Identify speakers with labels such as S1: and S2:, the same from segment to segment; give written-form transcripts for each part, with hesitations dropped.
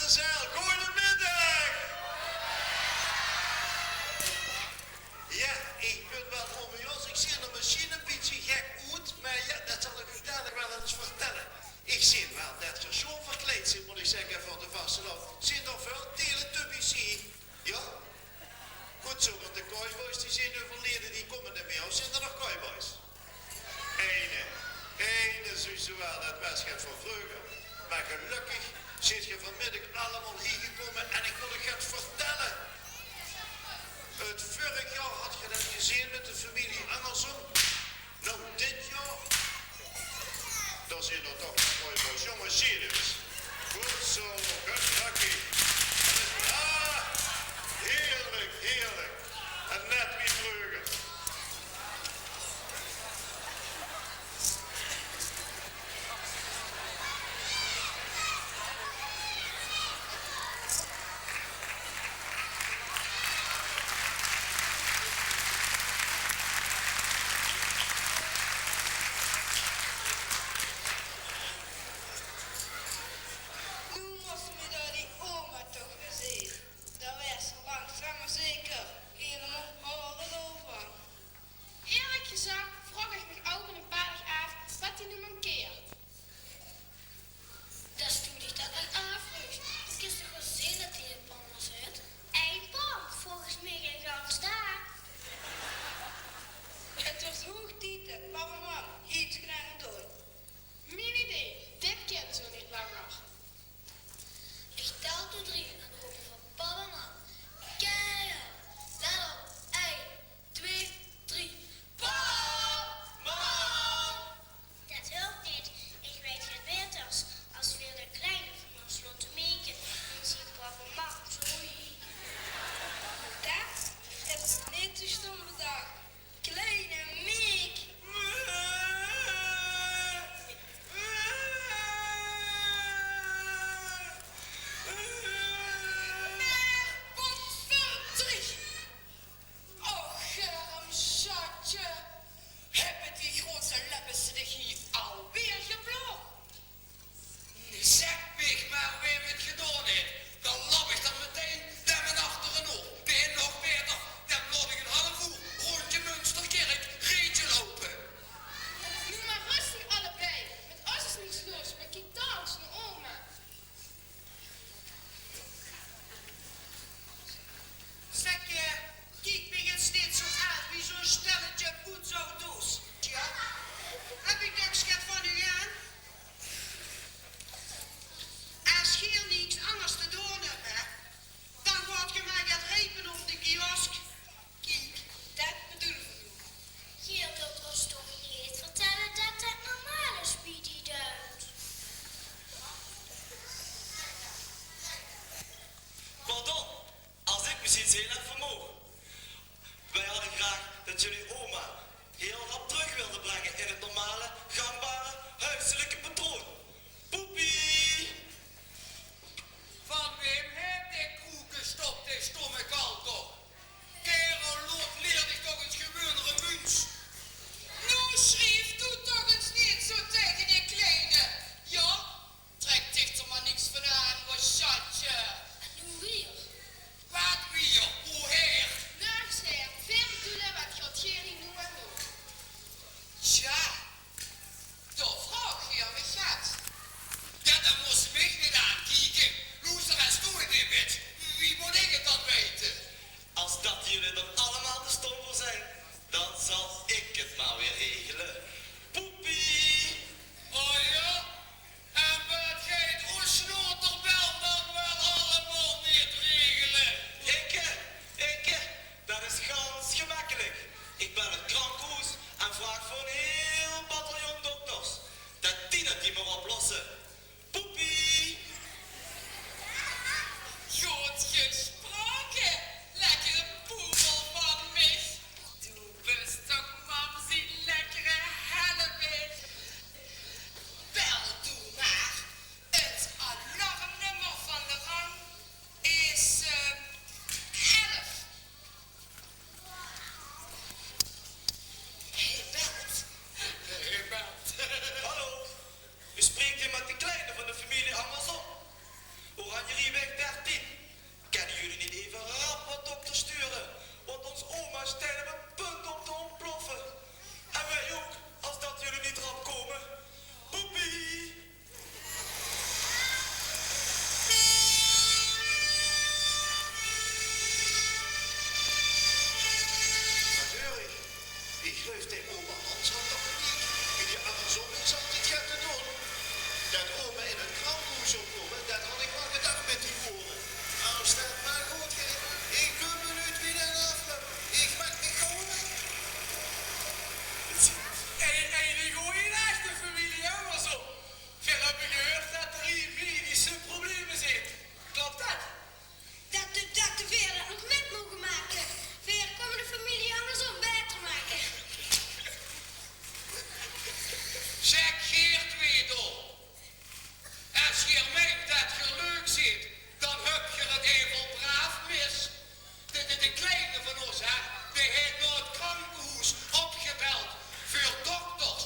S1: de zaal. Goedemiddag. Ja, ik ben wel onbejos. Ik zie de machine een beetje gek uit, maar ja, dat zal ik u dadelijk wel eens vertellen. Ik zie wel dat je zo verkleed zit, moet ik zeggen, voor de vasteland. Zit er veel teletubbies hier? Ja? Goed zo, want de cowboys die zijn nu verleden, die komen niet meer. Of zijn er nog cowboys? Ene wel, dat was het van vroeger. Maar gelukkig zit je vanmiddag allemaal hier gekomen en ik wil je het vertellen. Het vorig jaar had je dat gezien met de familie Anderson. Nou, dit jaar, daar zijn er toch nog cowboys. Jongens, zie je dus. Goed zo, gelukkig. Ah, heerlijk, heerlijk. En net wie vroeger.
S2: 13. Kunnen jullie niet even rap wat dokter sturen? Want ons oma stijl op een punt om te ontploffen. En wij ook, als dat jullie niet rap komen. Poepie!
S1: Natuurlijk. Ik geloof dat oma Hans had toch niet. In die Amazon is altijd gaat te doen. Dat oma in het krankenhuis zou komen, dat had ik wel gedacht met die woorden. Als dat maar goed gaat, ik kom er nu weer af. Ik mag niet komen.
S3: En die gooien naast de familie Amazon. Veel heb ik gehoord dat er hier medische problemen zitten. Klopt dat?
S4: Dat de Veer dat nog met mogen maken. Veer komen de familie Amazon beter maken.
S3: Zeg Geert Wedel. Als je meent dat je leuk zit, dan heb je het even braaf mis. De kleine van ons, hè, die heeft naar het krankenhuis opgebeld. Voor dokters.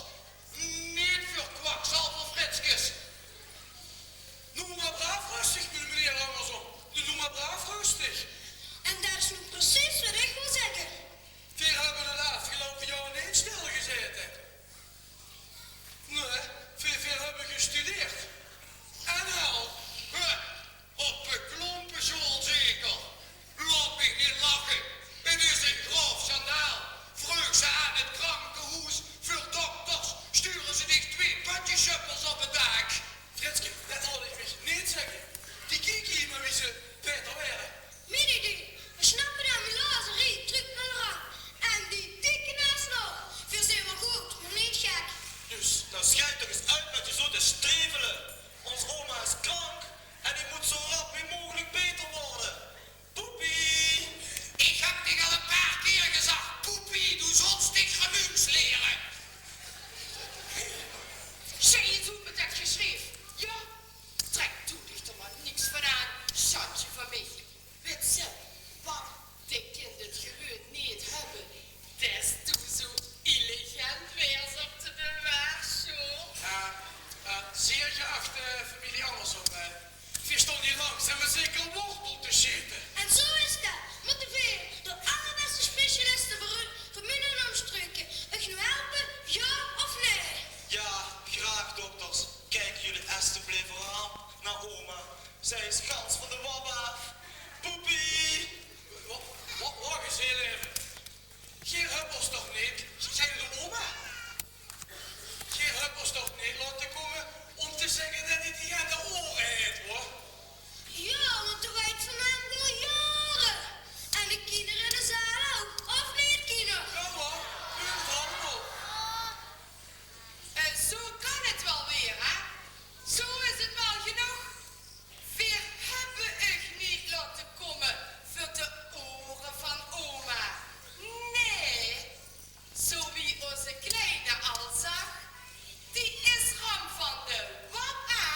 S3: Niet voor kwakzalver Fritskes. Noem maar braaf rustig, meneer Amazon. Doe maar braaf rustig.
S4: En dat is nu precies wat ik wil zeggen.
S3: We hebben de afgelopen jaar niet stilgezeten. Nee, veel hebben gestudeerd. En al, op de klompenschool zeker. Laat me niet lachen. Het is een grof schandaal. Vroeg ze aan het krankenhuis voor dokters. Sturen ze dich 2 patjeschuppels op het dak. Fritske, dat hoorde ik mich niet zeggen. Die kieken hier maar wie ze beter werden.
S4: Mijn idee. We snappen dat mijn lazerie druk met eraan. En die dikke naast nog. Veel zijn wel goed, maar niet gek.
S2: Dus, dan schijt toch eens uit met je zo te strevelen. Ons oma is krank en die moet zo rap wie mogelijk beter worden. Poepie!
S3: Ik heb dich al een paar keer gezegd, poepie, doe soms dich geluks leren. Zei je toen met dat geschreven? Ja? Trek toe dich er maar niks van aan, schatje van mij. Weet ze, wat de kinderen het gewoon niet hebben, des toe zo elegant wees op de bewaarschool. Zeer geachte familie Amazon, we stonden hier langs en we zeker wortel te zitten.
S4: En zo is dat. Met de Veer, de allerbeste specialisten voor minder omstruiken. Ik nu helpen, ja of nee?
S2: Ja, graag dokters. Kijken jullie alstublieft aan naar oma. Zij is gans van de wab af. Poepie!
S3: Wacht eens heel even. Geen huppels toch niet? Zijn we de oma? Geen huppels toch niet laten komen om te zeggen dat hij die aan de oren heeft, hoor.
S4: Ja, want er weet van hem wel jaren. En de kinderen in de zaal ook. Of niet, kinderen?
S3: Ja hoor, hun allemaal. En zo kan het wel weer, hè? Zo is het wel genoeg. We hebben echt niet laten komen voor de oren van oma. Nee, zo wie onze kleine al zag, die is ram van de wap af.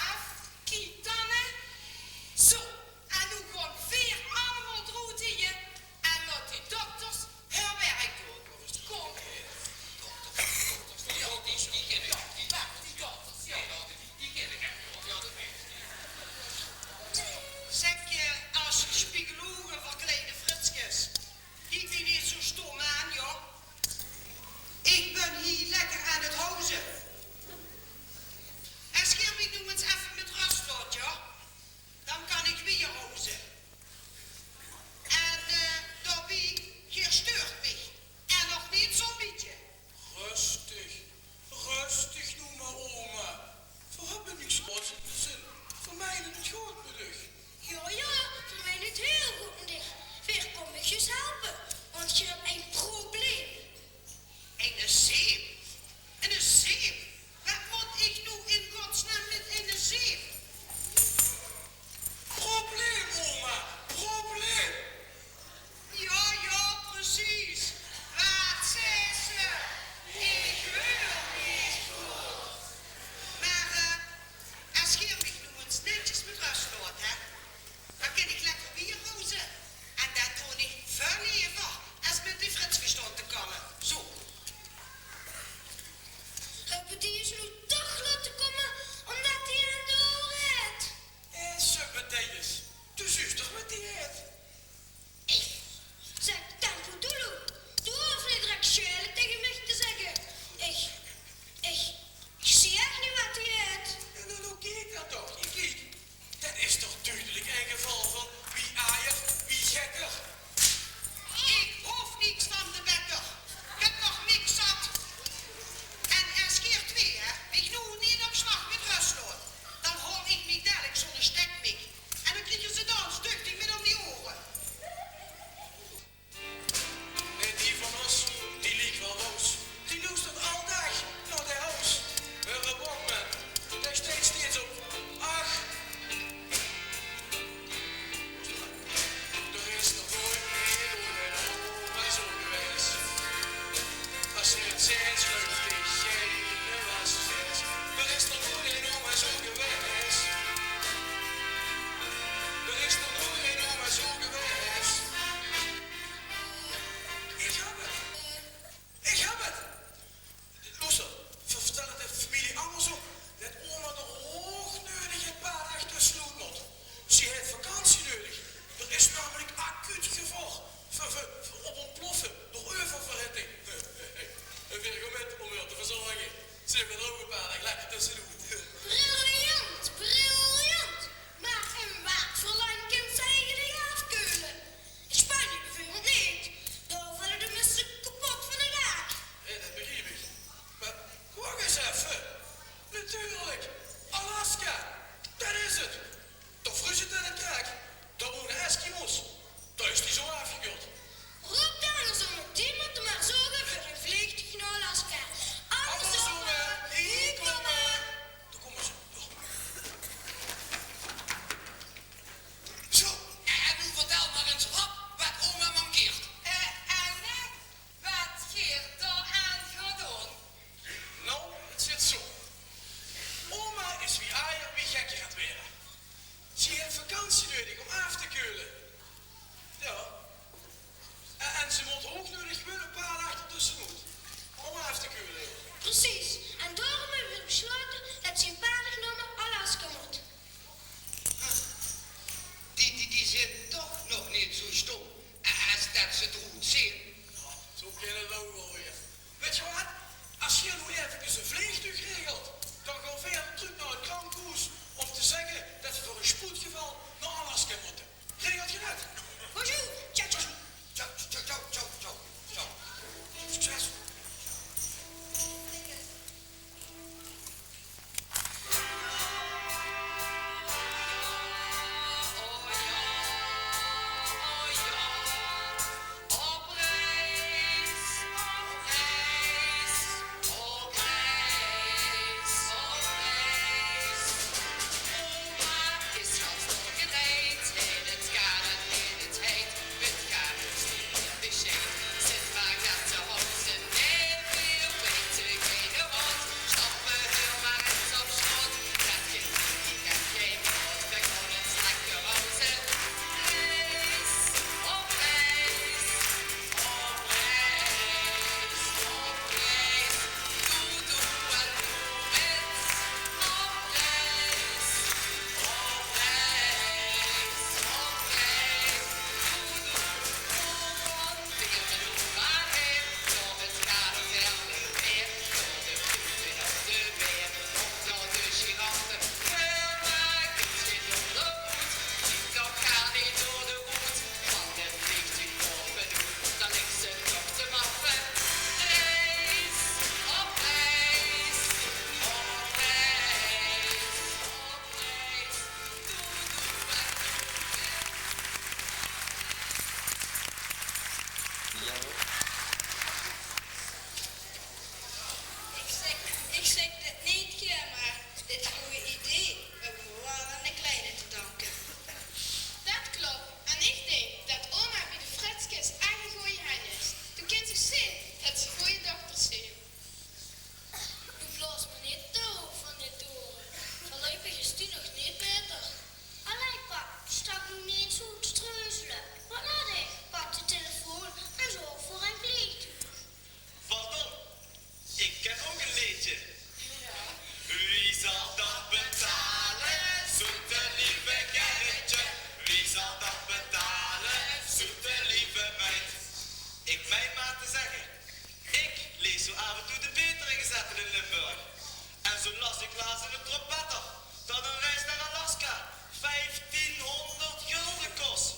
S2: blazen een trompetter. Dat een reis naar Alaska 1500 gulden kost.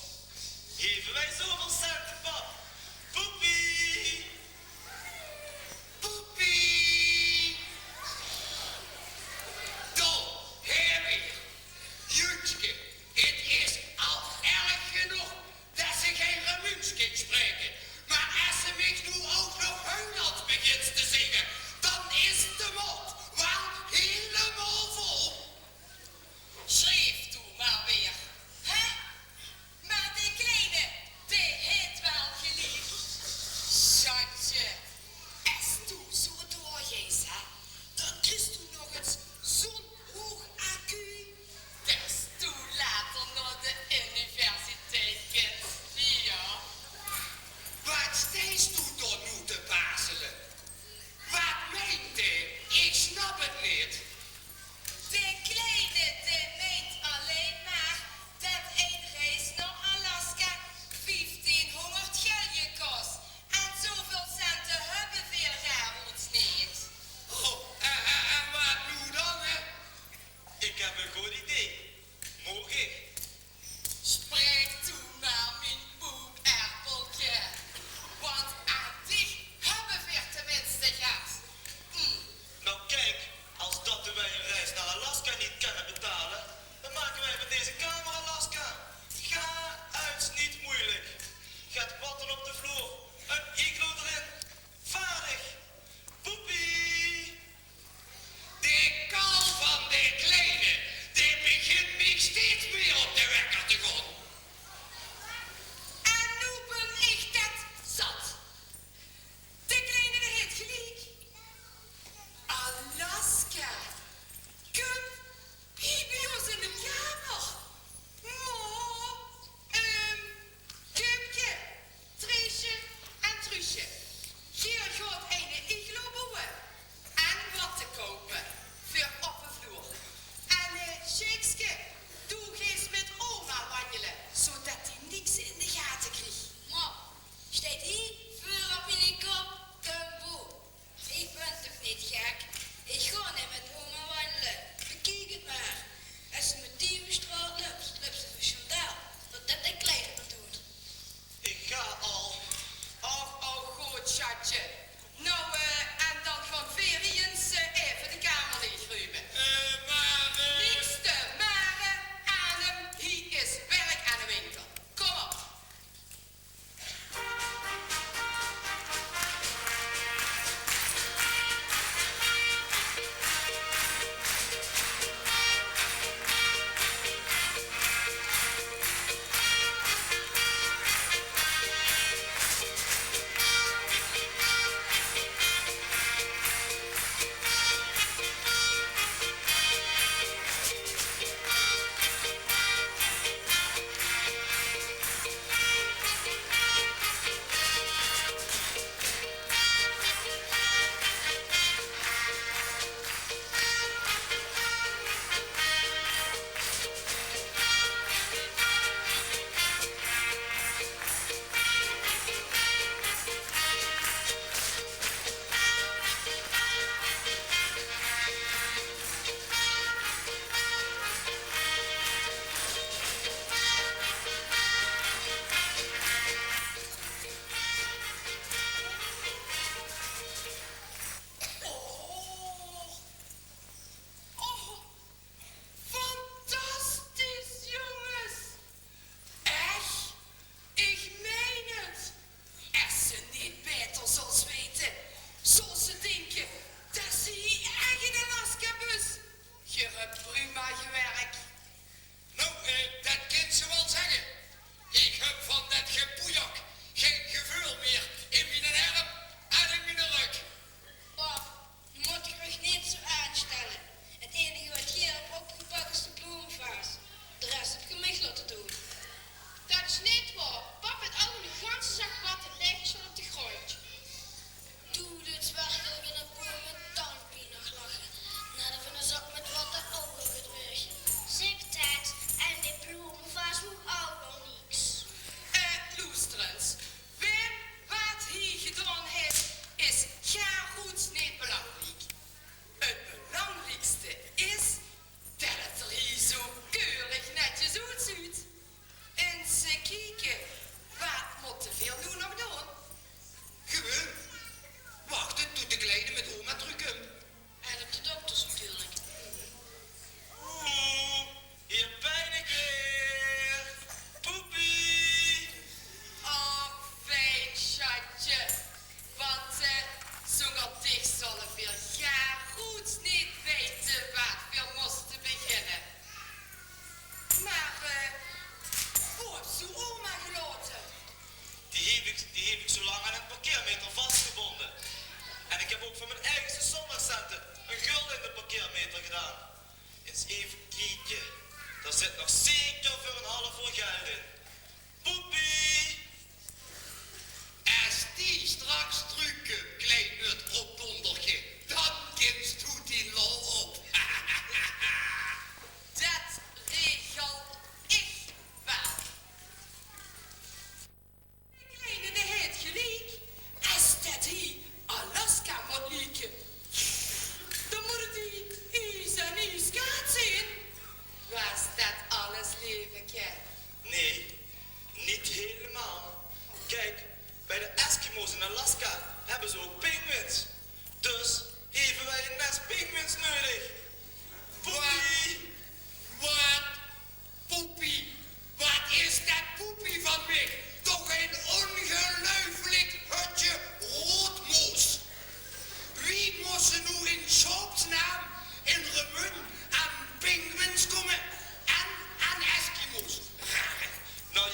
S2: Geven wij zoveel centen, pap? Poepie!
S3: Poepie! Dol, heer weer. Jutske, het is al erg genoeg dat ze geen Remunskik spreken. Maar als ze mij nu ook nog Heunlands begint te zingen, dan is de mond wel helemaal vol.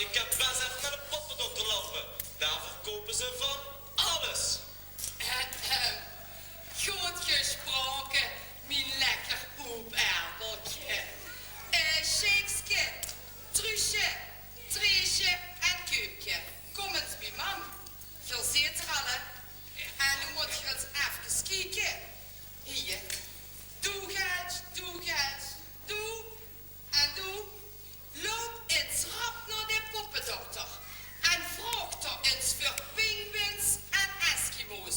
S2: je kan best even naar de poppendokter lopen. Daar verkopen ze van alles.
S3: Goed gesproken, mijn lekker poeperdeltje. Shakesje, Truusje, Treesje en Kuukje. Kom eens bij mam. Je ziet er alle. En nu moet je eens even kijken. Hier. Doe het, doe. En doe. Loop eens rap naar de poppendokter. En vraag er eens voor pinguïns en Eskimo's.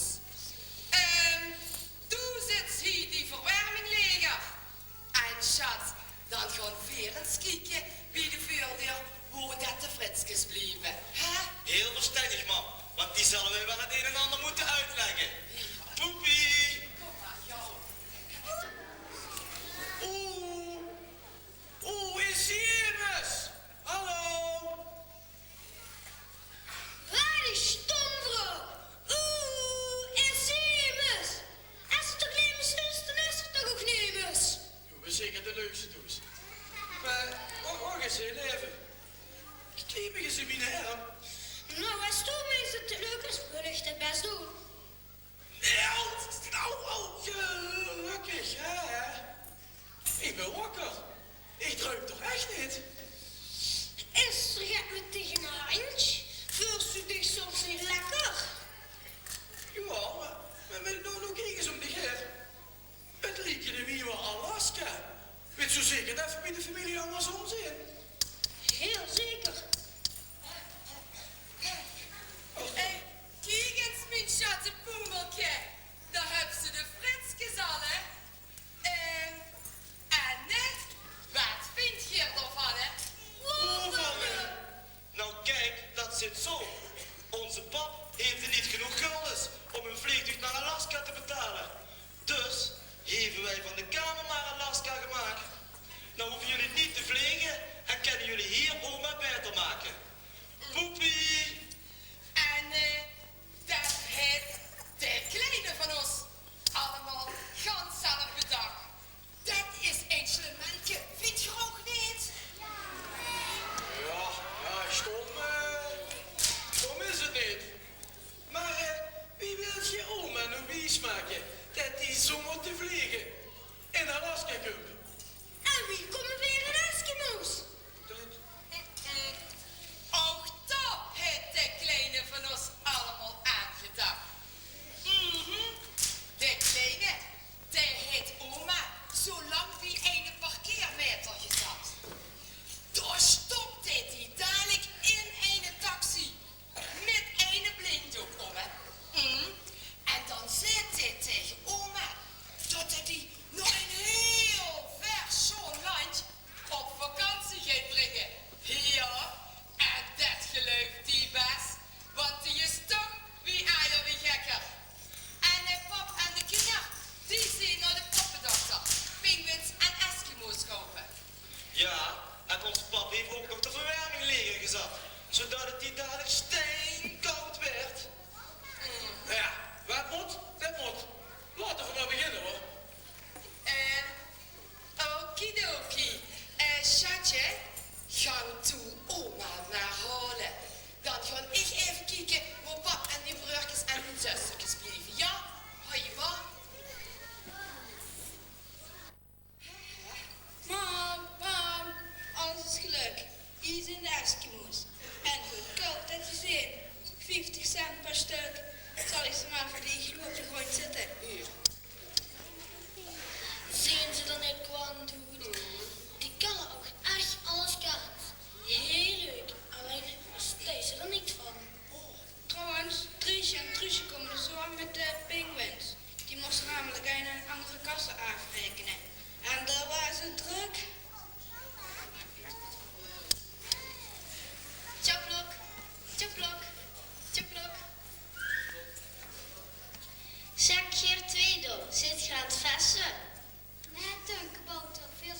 S3: Doe zit hier die verwarming liggen. En schat, dan gaan we weer eens kijken bij de voordeur waar dat de Fritskes blijven. Hè?
S2: Heel verstandig, man. Want die zullen we wel het een en ander moeten uitleggen. Poepie!
S3: Kom maar, jou.
S2: Is Jemus? Hallo?
S4: Waar die stomvrouw? En Seamus. Als het toch niet mijn zus, dan is het toch ook niet mijn zus.
S2: We zeker de leukste doos. Maar, wacht eens even. Klimmen ze binnen hem?
S4: Nou, als het toch is het leuk is, wil ik het best doen.
S2: Gelukkig, hè? Ik ben wakker. Ik druip toch echt niet?
S4: Is er gaat me tegen een handje? Voelt u dich soms niet lekker?
S2: Ja, maar nou kijk eens om de her. Het liedje de wie wel Alaska. Weet zo zeker dat we met de familie andersom zijn?
S4: Heel zeker.
S3: Kijk eens, mijn schatte poemeltje. Daar hebben ze de Fritskes al, hè? En net, wat vind je ervan, hè?
S2: Hoeveel? Nou kijk, dat zit zo. Onze pap heeft er niet genoeg guldens om een vliegtuig naar Alaska te betalen. Dus hebben wij van de kamer maar Alaska gemaakt. Nou hoeven jullie niet te vliegen en kunnen jullie hier oma beter maken. Poepie!
S3: En dat heeft de kleine van ons allemaal ganz zelf bedacht. Dat is een slementje, vind je ook niet?
S2: Ja, stom is het niet. Maar wie wil je oma nou wijs maken dat die zomer te vliegen in Alaska komt?
S4: En wie komen weer in Eskimo's?
S3: Ook dat heeft de kleine van ons allemaal aangedacht. De kleine, die heeft oma zolang die ene parkeermeter gezet. Daar stopte hij dadelijk in een taxi met een blinddoek om, hè. En dan zei hij tegen oma dat hij nog een heel ver zo'n land op vakantie gaat brengen. Ja, en dat gelooft die best, want die is toch wie eier wie gekker. En de pap en de kinderen, die zien naar de poppendokter, pinguïns en Eskimo's kopen.
S2: Ja, en ons pap heeft ook nog de verwarming liggen gezet, zodat het die dadelijk steenkoud werd. Ja, wat moet? Dat moet. Laten we maar beginnen, hoor.
S3: Okidoki. Schatje, ga toe oma naar halen. Dan ga ik even kijken waar pap en die broertjes en hun zustertjes blijven. Ja? Hoi je maar.
S4: Mam, alles is geluk. Hier zijn de Eskimo's. En goedkoop dat je ziet. 50 cent per stuk. Zal ik ze maar voor die iglo op de grond zetten?
S3: Hier.
S4: Zien ze dan niet kwam doen? Die kan ook echt alles kan. Heel leuk. Alleen steeds er niet van. Trouwens, Truusje en Truusje komen er zo aan met de pinguïns. Die moesten namelijk een andere kassen afrekenen. En daar waren ze druk. Tjoplok, tjoplok, tjoplok. Zeg, Geert Tweedel, zit je aan het vesten? Nee, dank, kabouter. Veel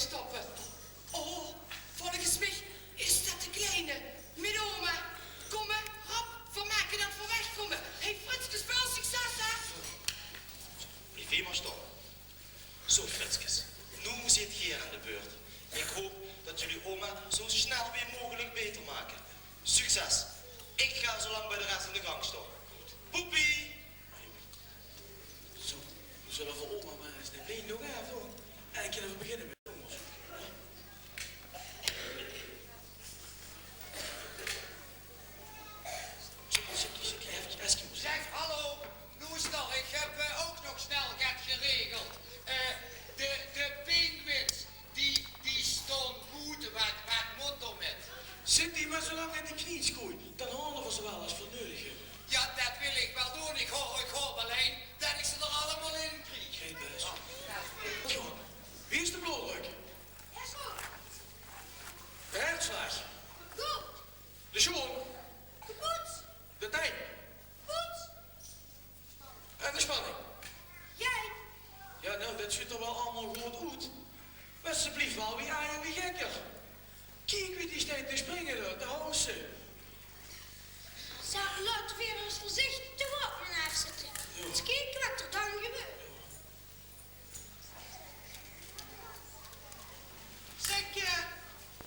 S3: stoppen. Oh, volgens mij is dat de kleine. Met oma. Kom maar, hop, voor maken dat voor wegkomen. Hey Fritske, spel succes, hè?
S2: Blijf hier maar staan. Zo, Fritskes. Nu zit hier aan de beurt. Ik hoop dat jullie oma zo snel weer mogelijk beter maken. Succes. Ik ga zo lang bij de rest in de gang staan. Poepie!
S5: Zo, we zullen voor oma maar eens de been nog even doen. En kunnen we beginnen met onderzoek. Zit even Eskimo.
S3: Zeg, hallo, Noestal, ik heb ook nog snel get geregeld. De pinguïns, die stonden goed wat motto met.
S5: Zit die maar zo lang in de knie schoen, dan halen we ze wel als we nodig hebben.
S3: Ja, dat wil ik wel doen. Ik hoop alleen dat ik ze er allemaal in krijg.
S5: Geen best. Goed. Wie is de bloeddruk?
S4: Ja, zo.
S5: De hartslag.
S4: Goed.
S5: De schoen.
S4: Goed.
S5: De tijn.
S4: Goed.
S5: En de spanning.
S4: Jij.
S5: Ja, nou, dat ziet er wel allemaal goed uit. Maar ze blijft wel wie aan wie gekker. Kijk wie die steeds te springen door, de house.
S4: Zou laten weer eens voorzichtig op mijn afzetten. Eens kijken wat er dan gebeurt.
S3: Zeg,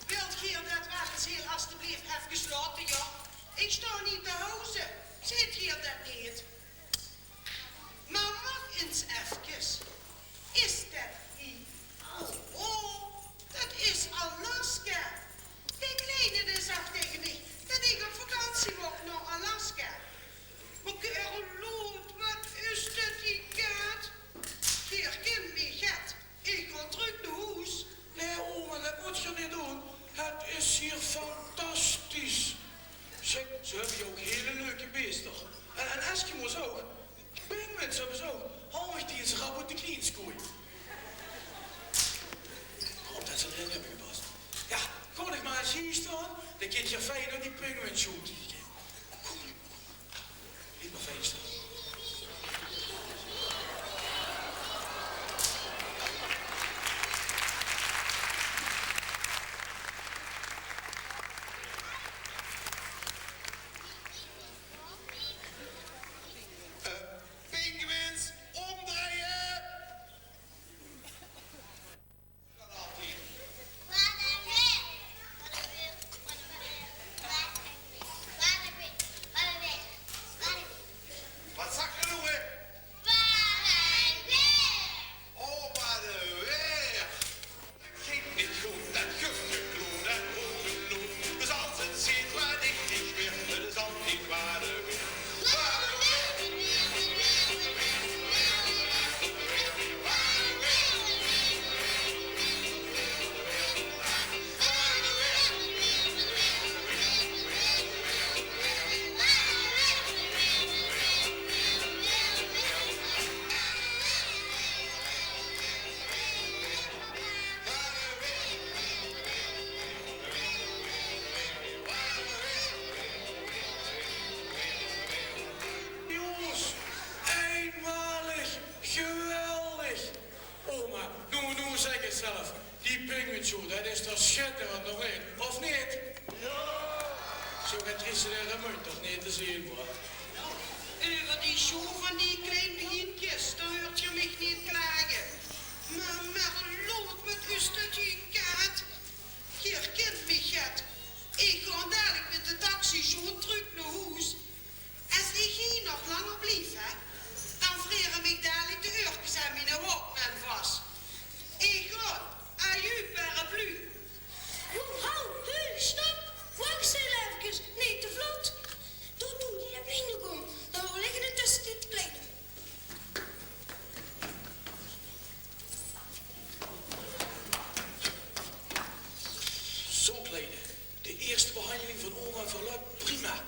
S3: wilt Giel dat wel eens heel alstublieft even gesloten, ja? Ik sta niet te huizen. Zit Giel dat niet? Maar wacht eens even. Is dat hier? Oh, dat is Alaska. Die kleine die zegt tegen mij dat ik op vakantie moet naar Alaska. Maar kerloot, wat is dat die kaart? Hier, kind mij gat. Ik ga terug naar huis.
S5: Nee, oma, dat moet je niet doen. Het is hier fantastisch. Zeg, ze hebben hier ook hele leuke beesten. En Eskimo's ook. Penguins hebben ze ook. Half die ze gaan op de knieën schoeien. Ik hoop dat ze erin hebben gepast. Ja, gewoon ik maar eens hier staan. Dan kun je fijn naar die penguin shoot kijken. Kom, niet maar fijn staan.
S1: Pinguïns, omdraaien! Dat altijd. Wat zag je nou weer? Oh, maar de weer! Dat ging niet goed, dat gufgekloen, dat hoegeloen. Dus als het ziet waar ik niet weer, het is altijd waar de weer. Waar de weer!
S5: Jongens, eenmalig, geweldig. Oma, nu zeg het zelf. Die penguinshow, dat is toch schitterend nog in, of niet? Ja. Zo gaat Tristan en Ramon toch niet te zien worden.
S3: Over die show van die kleine hintjes, daar hoort je mij niet klagen. Maar lood, wat is dat die kaart? Hier, kind mij gat. Ik ga dadelijk met de taxi zo terug naar huis. Als ik hier nog langer blijf, hè, dan vreren mij dadelijk de oortjes aan mijn Walkman vast. Ik ga, aju paraplu.
S4: Hou, stop. Wacht eens even. Niet te vlot. Doe die naar binnen kom. Dan liggen er tussen dit kleine.
S5: Zo kleine, de eerste behandeling van oma verloopt prima.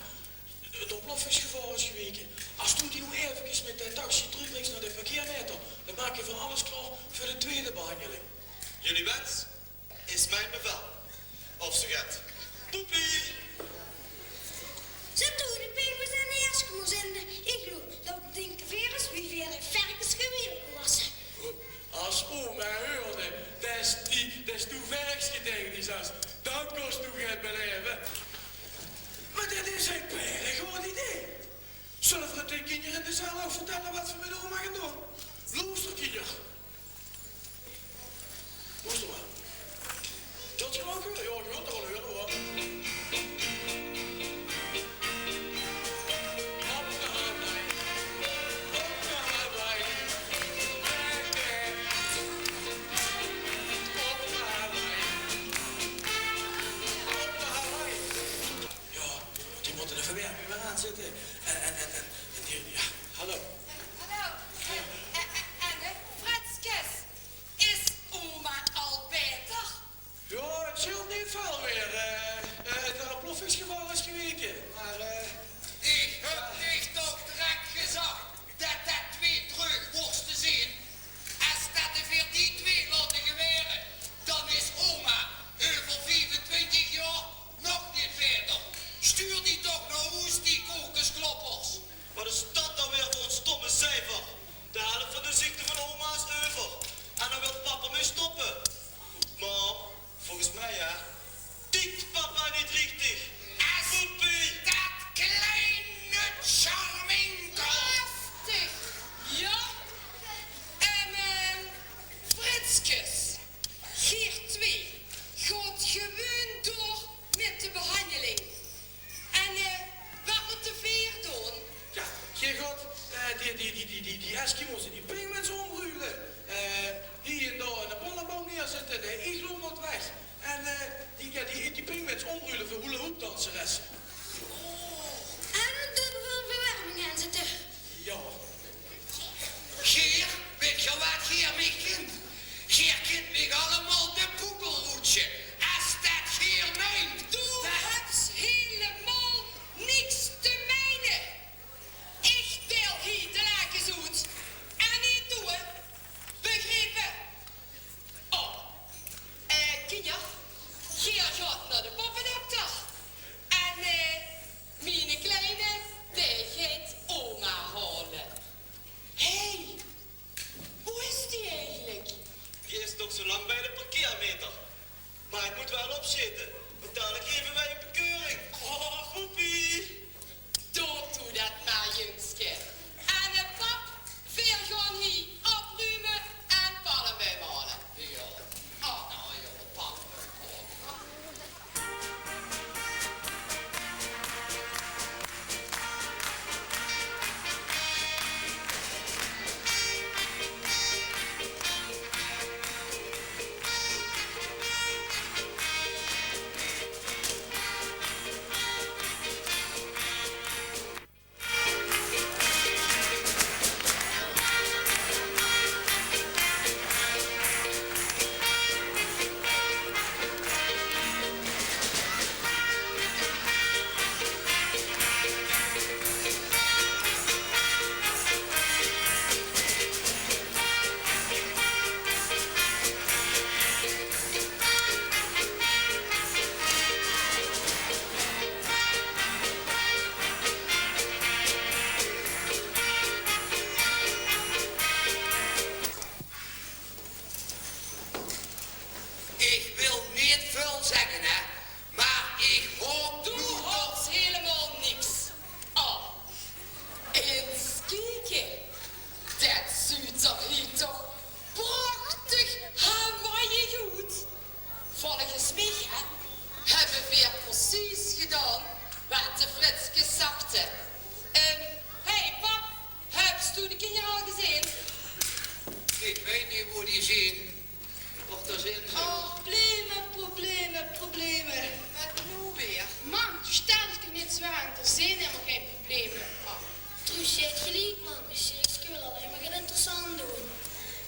S5: Het ontploffingsgevaar is geweken. Als doet hij nu even met de taxi terug naar de verkeermeter, dan maak je van alles klaar voor de tweede behandeling.
S2: Jullie wens is mijn bevel. Of ze gaat. Poepie!
S4: Zo doen de pinguïns en de Eskimo's in de iglo. Dat denken virus wie weer een varkensgeweer wassen.
S5: Als oma hoorde, dat is zal ook vertellen wat we met oma gaan doen. Luister, Kier. Luister maar. Dat is gewoon goed. Ja, je wilt er wel horen, hoor. Verwerking weer aan zitten. En die, ja, hallo.
S6: Hallo. En Fritskes, is oma al beter?
S5: Ja, het zult niet veel weer. Het ontploffingsgeval is geweken. Maar,
S3: Ik heb niet toch direct gezegd dat dat twee terugworsten zijn. Als dat er weer die twee laten geweren, dan is oma over 25 jaar nog niet beter. Stuur die toch naar huis, die kokenskloppers.
S2: Wat is dat nou weer voor een stomme cijfer? De helft van de ziekte van oma is over. En dan wil papa mee stoppen. Maar, volgens mij ja, tikt papa niet richtig. Poepie!
S3: Dat kleine charminkel.
S6: Prachtig. Ja. Fritskes, Geer 2 gaat gewoon door met de behandeling. En wat moet de veer doen?
S5: ja, je gaat die Eskimo's en die pinguïns omruilen. Hier en daar in de ballenboom neerzetten, de iglo moet weg. En die pinguïns omruilen voor hula hoop danseressen.
S4: En de verwarming aanzetten.
S5: Ja.
S3: Geer, weet je wat Geer mij kent? Geer kent mij allemaal de boekelroetje. Als dat Geer meent.
S6: Du hebt helemaal niks te mijnen. Ik deel hier de lakens uit. En niet doen. Begrepen? Oh. Kinja, Geer gaat naar de poppendokter. En mijn kleine, die gaat oma halen. Hé, hoe is die eigenlijk?
S2: Die is nog zo lang bij de parkeermeter. Maar het moet wel opzitten, want dadelijk geven wij een bekeuring. Oh, poepie!
S6: Doe dat maar, jongske. En pap, veel gaan hier opruimen en ballen bijmalen. Ja. Oh, nou ja, pap.
S3: Ik wil niet veel zeggen, hè. Maar ik hoop
S6: Doe
S3: nu toch...
S6: hops helemaal niks. Oh, eens kijken. Dat ziet er hier toch prachtig Hawaii goed. Volgens mij hè, hebben we weer precies gedaan wat de Fritskes zakte. Hey pap, heb je de kinderen al gezien?
S3: Ik weet niet hoe die zien. Of er zin zijn.
S4: Oh, problemen.
S6: Wat nu weer?
S4: Man, stel ik er niet zo aan. Er zijn helemaal geen problemen. Truus, je hebt gelijk, man. Ik wil alleen maar het interessant doen.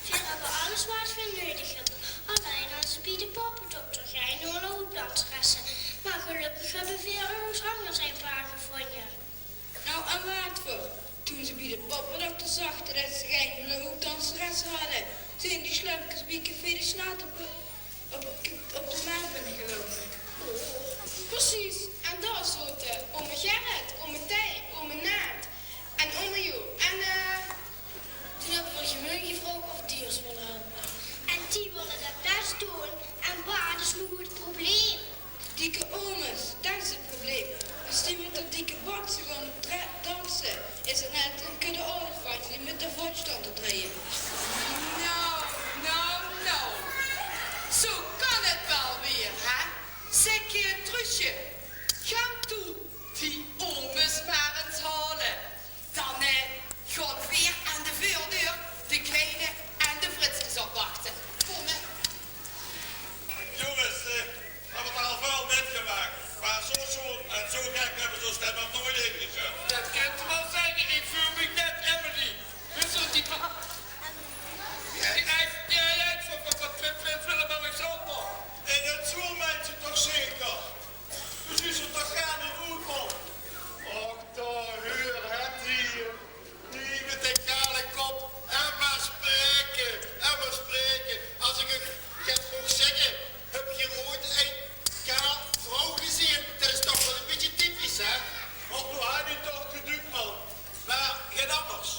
S4: We hebben alles wat we nodig hebben. Alleen als bij de poppendokter geen horlogedanseressen. Maar gelukkig hebben we weer een zanger zijn paar gevonden.
S7: Nou, en wat voor? Toen ze bij de poppendokter zagen dat ze geen hulpdanseressen hadden, zijn die slampjes bij Café de Snaat op de maan binnengelopen.
S4: Precies, en daar zaten ome Gerrit, ome Tij, ome Naat en ome Jo. En toen hebben we gewoon gevraagd of die ons willen helpen. En die willen dat best doen. En wat is nu het probleem?
S7: Dikke omes, dat is het probleem. Dus die met dat dikke baksen gewoon dansen. Is het net een kudde olifantje die met de vodje stond te draaien.
S6: Nou. Zo kan het wel weer, hè? Zeg je Truusje, ga toe die oomes maar eens halen. Dan gaan weer aan de voordeur de kleine en de Fritskes opwachten. Kom hè.
S1: Jongens, we hebben het al vuil net gemaakt. Maar zo gek hebben we zo'n stem nog nooit ingezet.
S5: Dat kunt u wel zeggen, ik voel me net Emily. Dus die lijkt van Willem-Alexander.
S1: En het schoolmeisje toch zeker? Dus is het toch gaan niet goed, man? Och, daar, huur, het hier. Die met die kale kop. En maar spreken. Als ik het mag zeggen, heb je ooit een kaal vrouw gezien? Dat is toch wel een beetje typisch, hè? Want nu had hij toch geduwd, man. Maar geen anders.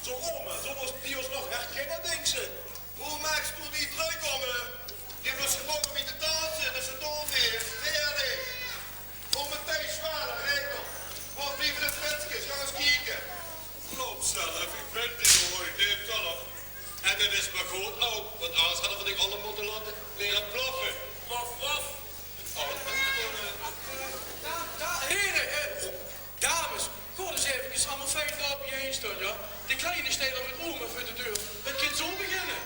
S1: Zo oma, zo was die ons nog herkennen, denk ze. Hoe maakt ze toen niet druk om, hè? Die was gewoon met de dansen, dat ze doorgeeft. Nee. Om meteen zware rekel. Wat liever de Fritskes, ga eens kijken. Klopt zelf, ik ben die nooit, dit zelf. En dat is maar goed ook, want anders hadden we die allemaal moeten laten leren ploffen.
S5: Waf.
S1: Oh,
S5: Heren, dames, gooi eens even allemaal fijn daar op je heen staan, ja? Die kleine steed al met oma voor de deur. Het kind zo beginnen.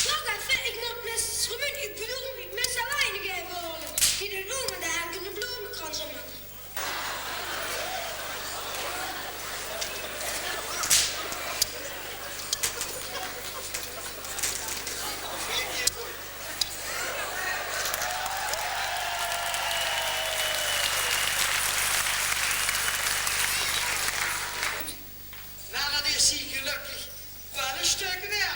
S4: Wacht even, ik moet met Schroemen, ik bedoel met z'n weinig even halen. Die de bloemen daar kunnen bloemenkrans aan maken.
S2: Nou, dat is hier gelukkig wel een stuk weg.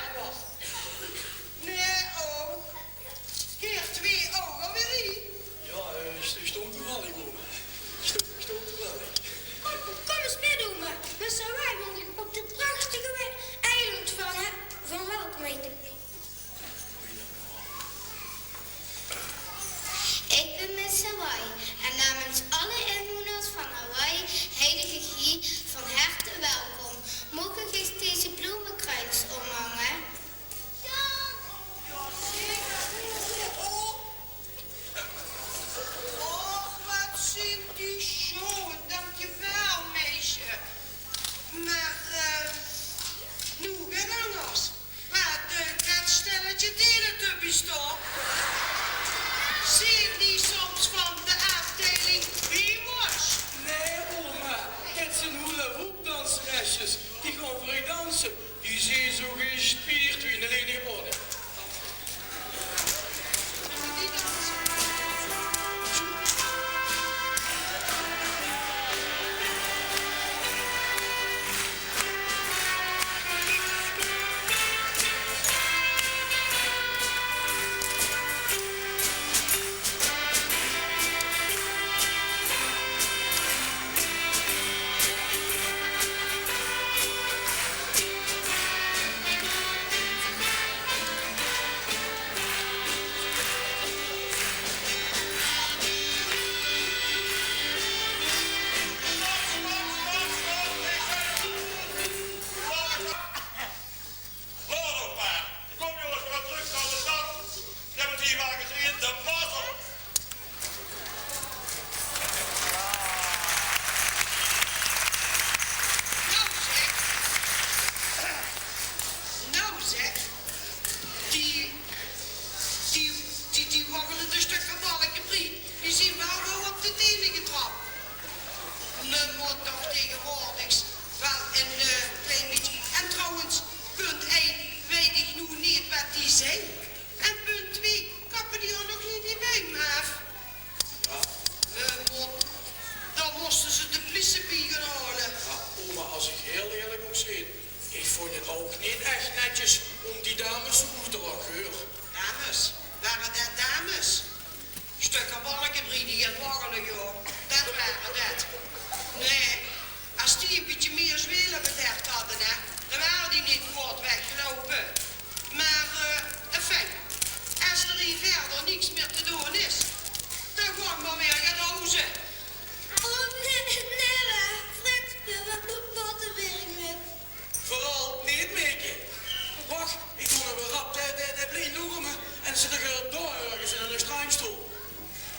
S5: Ik doe hem weer rap, de blind loeren me. En ze liggen daar ergens in een strandstoel.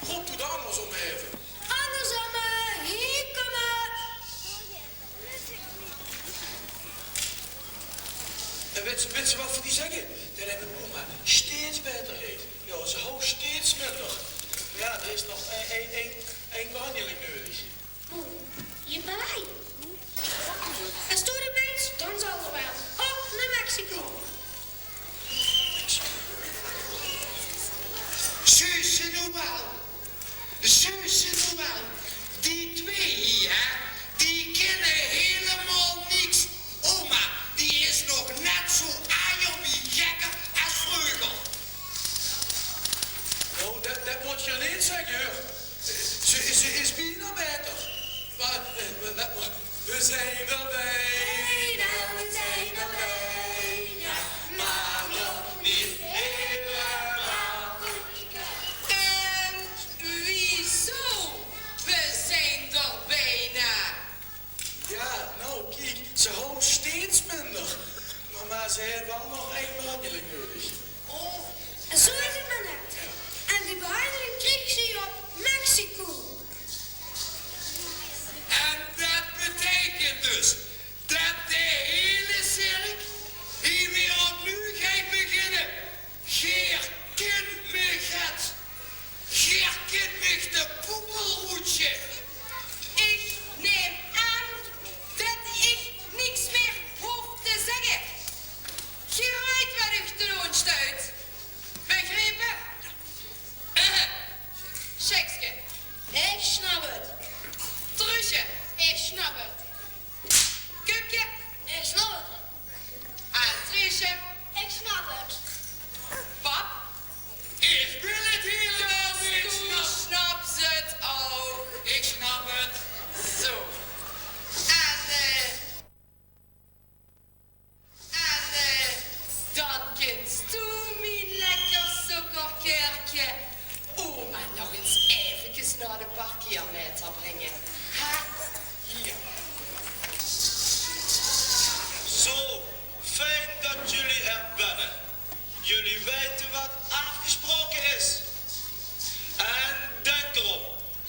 S5: Rob, doe de anders om even.
S4: Andersom, hier komen.
S5: En weet ze wat voor die zeggen? Dat hebben oma steeds beter heet. Ja, ze houdt steeds minder. Ja, er is nog één behandeling nodig.
S4: Je bent wij. En stoer de mens, dan zal er wel. Op naar Mexico.
S1: Zusje normaal. Zusje normaal. Die twee hier, die kennen helemaal niks. Oma, die is nog net zo ajobie gekker als vroeger.
S5: Nou, dat moet je niet zeggen, hoor. Ze is bijna beter. Maar we zijn er bijna, we zijn er bijna. Maar nog niet helemaal.
S6: Wieso? We zijn er bijna.
S5: Ja, nou, kijk, ze houdt steeds minder. Maar ze heeft wel nog één behandeling nodig.
S4: En zo is het maar net. En die behandeling kreeg ze hier op Mexico.
S3: En dat betekent dus dat de hele cirk hier weer opnieuw gaat beginnen. Geer kind me gaat. Geer kind me de poepelroetje.
S6: Ik neem aan dat ik niks meer hoef te zeggen. Geruit wat u te doen stuit. Begrepen? Sekske.
S4: Ik snap het.
S6: Truusje. Ik snap het. Kupje.
S4: Ik snap het.
S6: En Truusje.
S4: Ik snap het.
S6: Pap.
S3: Ik wil het helemaal niet
S6: Toen
S3: snappen.
S6: snapt ze het ook.
S3: Ik snap het.
S6: Zo. Dan kunt toe, mijn lekker sukkerkerkje. Oma nog eens eventjes naar de parkeermeter brengen. Ha? Hier.
S2: Zo, fijn dat jullie er benen. Jullie weten wat afgesproken is. En denk erom,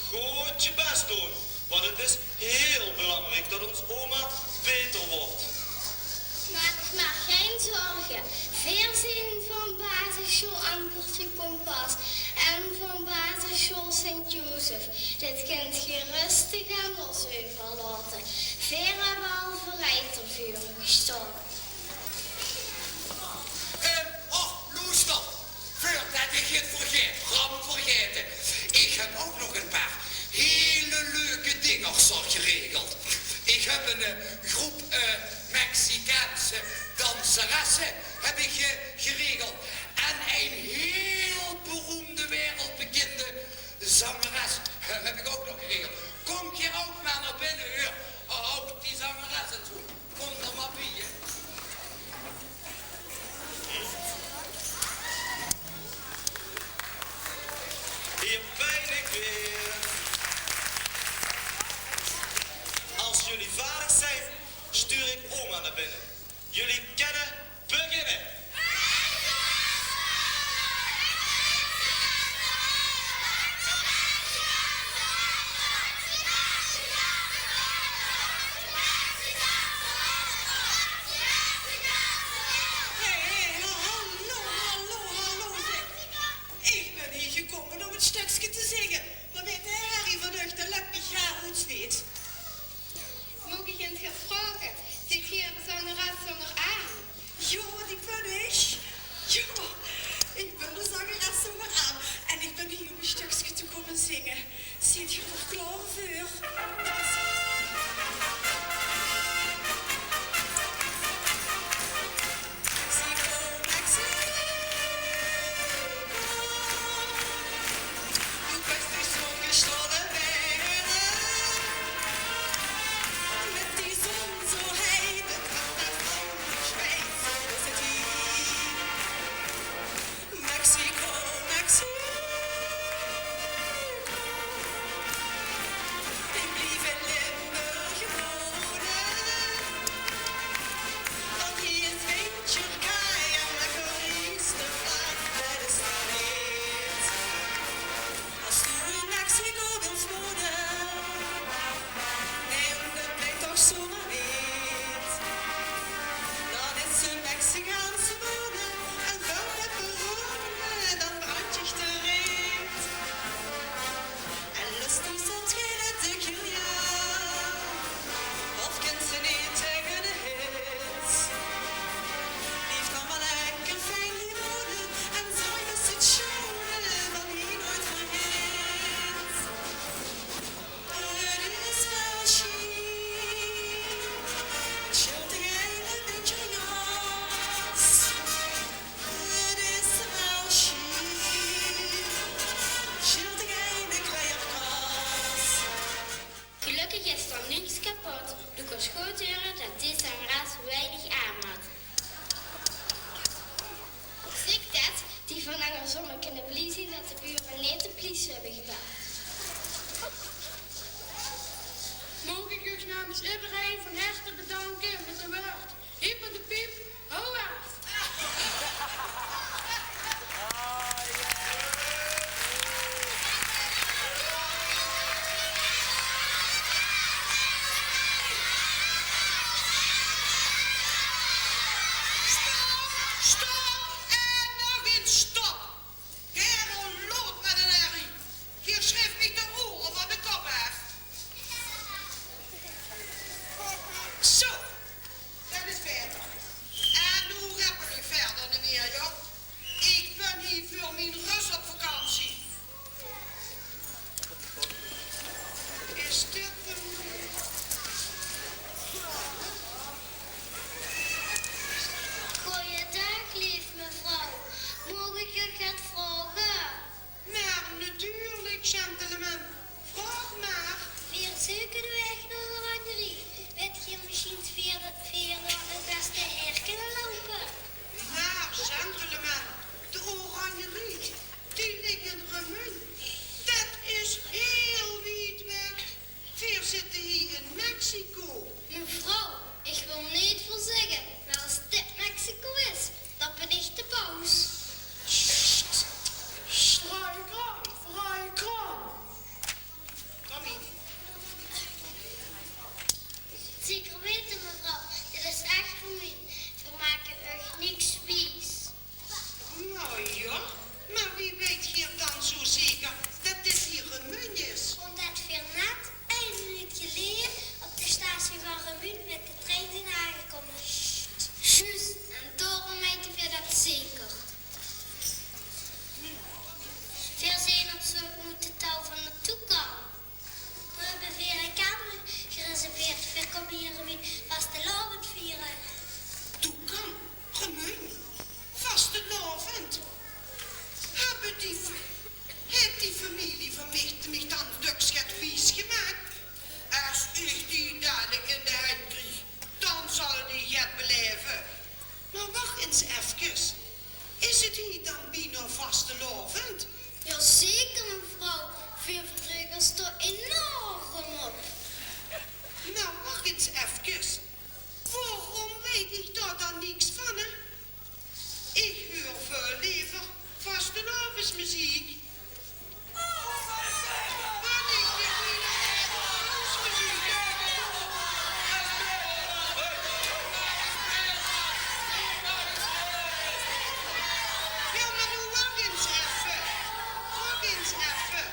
S2: goed je best doen. Want het is heel belangrijk dat ons oma beter wordt.
S4: Maak geen zorgen. Veel zin van basisschool Ampertje Kompas en van basisschool Sint-Jozef. Dit kunt je rustig aan Bosheuvel laten. Veel hebben al voor rijtervuren gestaan.
S3: Loester, voordat ik het vergeet, vergeten. Ik heb ook nog een paar hele leuke dingen geregeld. Ik heb een groep Mexicaanse danseressen heb ik geregeld. En een heel beroemde, wereldbekende zangeres heb ik ook nog geregeld. Kom hier ook maar naar binnen, hoor. Ook die zangeressen toe. Kom er maar bij je.
S4: sommigen kunnen blij zijn dat de buren niet de politie hebben gebeld.
S7: Mogen ik u namens iedereen van harte bedanken met de woord. Hiep en de piep, hou af!
S3: Stop en nog eens stop. Kerel loopt met een herrie. Hier schrijft niet de oren van de kop af. Zo, dat is beter. En hoe rappen we verder niet meer, joh? Ik ben hier voor mijn rust op vakantie. Is dit een...
S4: Goeiedag, lief mevrouw. Mag ik u wat vragen?
S3: Maar natuurlijk, gentleman. Vraag maar.
S4: Wir zoeken de weg naar de oranjerie. Weet je misschien via het beste her kunnen lopen?
S3: Maar, gentleman, de oranjerie, die ligt in Remun. Dat is heel wijd weg. We zitten hier in Mexico.
S4: Mevrouw, ik wil niet veel zeggen, maar als dit Mexico is, dan ben ik de baas.
S5: Vrij kraan.
S3: Tommy,
S4: Zeker weten, mevrouw, dit is echt voor mij. We maken echt niks wies.
S3: nou ja, maar wie weet hier dan zo zeker dat dit hier Remun is?
S4: Omdat we net 1 minuut geleden op de statie van Remun met de trein zijn aangekomen. Juist, en daarom weten we dat zeker. Veel zijn op zoek moeten touw van naartoe komen. We hebben weer een kamer gereserveerd. We komen hier Remun vastelavond vieren.
S3: Doe kan, Remun, vastelavond. Heeft die familie van mij dan dukschat vies gemaakt? Als ik die dadelijk in de hand krijg, dan zal die het beleven. Maar wacht eens even. Is het hier dan bijna vastelavond?
S4: Jazeker, mevrouw. Veel vertregers er enorm op.
S3: Nou, wacht eens even. Waarom weet ik daar dan niks van, hè? Ik hoor veel liever vastelavondsmuziek. Wat is dit niet vastelavondsmuziek? Ja, maar nu wacht eens even. Wacht eens even.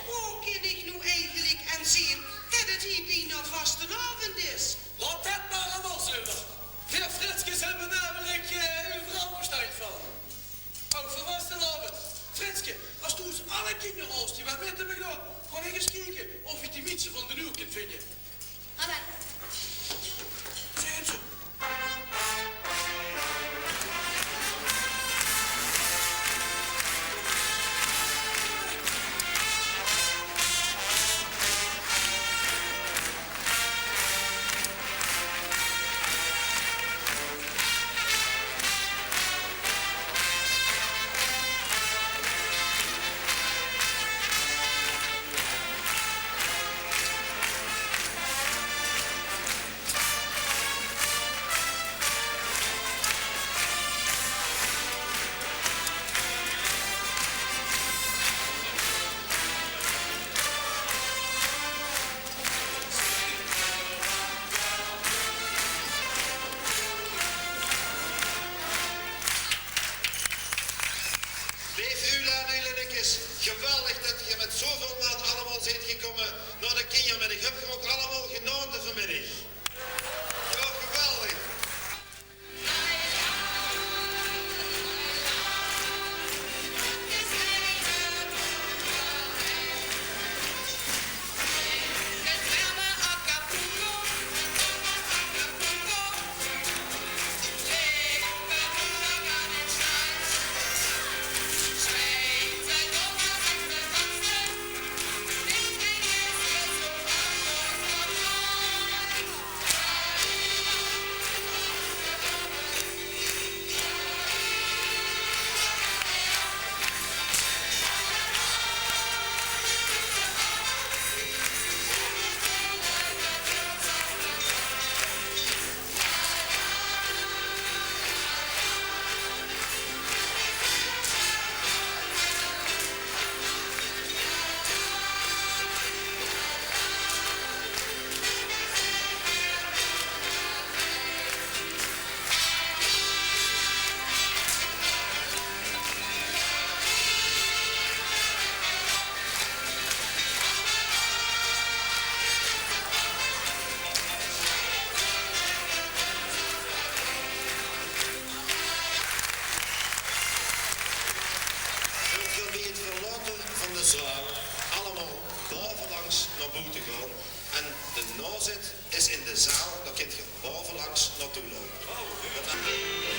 S3: Hoe kan ik nu eigenlijk en zien dat het hier bijna vastelavond is?
S5: Laat dat maar aan ons over. Veel Fritskes hebben namelijk uw vrouw verstand van. Ook voor vastelavond. Fritske, als toen alle kinderen als die wat met hebben gedaan, gewoon eens kijken of je die mietsen van de nieuw kunt vinden.
S4: Maar
S5: Zijn ze?
S1: Lieve Ula, Lennekes, geweldig dat je met zoveel maat allemaal bent gekomen naar de kindermiddag. Heb je ook allemaal genoten vanmiddag? Ja, geweldig. buiten gaan. En de nazit is in de zaal, dan kunt je bovenlangs naartoe lopen.